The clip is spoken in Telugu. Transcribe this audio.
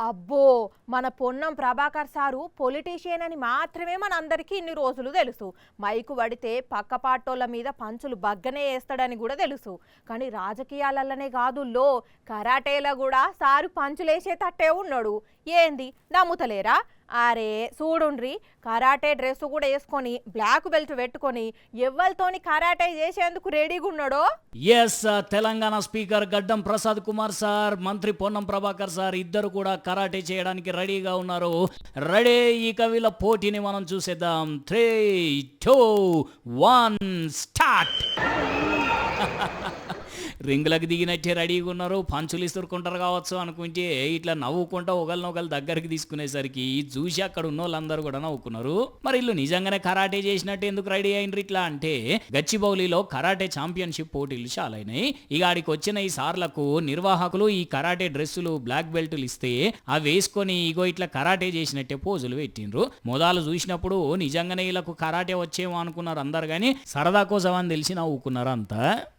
అబ్బో! మన పొన్నం ప్రభాకర్ సారు పొలిటీషియన్ అని మాత్రమే మనందరికీ ఇన్ని రోజులు తెలుసు. మైకు పడితే పక్క పార్టోళ్ళ మీద పంచులు బగ్గనే ఏస్తాడని కూడా తెలుసు. కానీ రాజకీయాలల్లనే కాదుల్లో కరాటేలో కూడా సారు పంచులేసేటట్టే ఉన్నాడు. ఏంది నమ్ముతలేరా? అరే చూడుండ్రి, కరాటే డ్రెస్ కూడా వేసుకొని బ్లాక్ బెల్ట్ పెట్టుకొని ఎవ్వరితోని కరాటే చేసేందుకు రెడీగా ఉన్నాడో. ఎస్, తెలంగాణ స్పీకర్ గడ్డం ప్రసాద్ కుమార్ సార్, మంత్రి పొన్నం ప్రభాకర్ సార్ ఇద్దరు కూడా కరాటే చేయడానికి రెడీగా ఉన్నారు. రెడీ, ఇక వీళ్ళ పోటీని మనం చూసేద్దాం. 3, 2, 1 స్టార్ట్. రింగులకు దిగినట్టే రెడీగా ఉన్నారు. పంచులు ఇస్తురుకుంటారు కావచ్చు అనుకుంటే ఇట్లా నవ్వుకుంటా ఒకరినొకరు దగ్గరికి తీసుకునేసరికి చూసి అక్కడ ఉన్న వాళ్ళందరూ కూడా నవ్వుకున్నారు. మరి వీళ్ళు నిజంగానే కరాటే చేసినట్టు ఎందుకు రెడీ అయినరు ఇట్లా అంటే, గచ్చిబౌలిలో కరాటే ఛాంపియన్షిప్ పోటీలు చాలైనాయి. ఇక ఆడికి వచ్చిన ఈ సార్లకు నిర్వాహకులు ఈ కరాటే డ్రెస్సులు బ్లాక్ బెల్టులు ఇస్తే అవి వేసుకొని ఇగో ఇట్లా కరాటే చేసినట్టే పోజులు పెట్టిండ్రు. మొదలు చూసినప్పుడు నిజంగానే వీళ్ళకు కరాటే వచ్చేమో అనుకున్నారు అందరు, కానీ సరదా కోసం అని తెలిసి నవ్వుకున్నారు అంతా.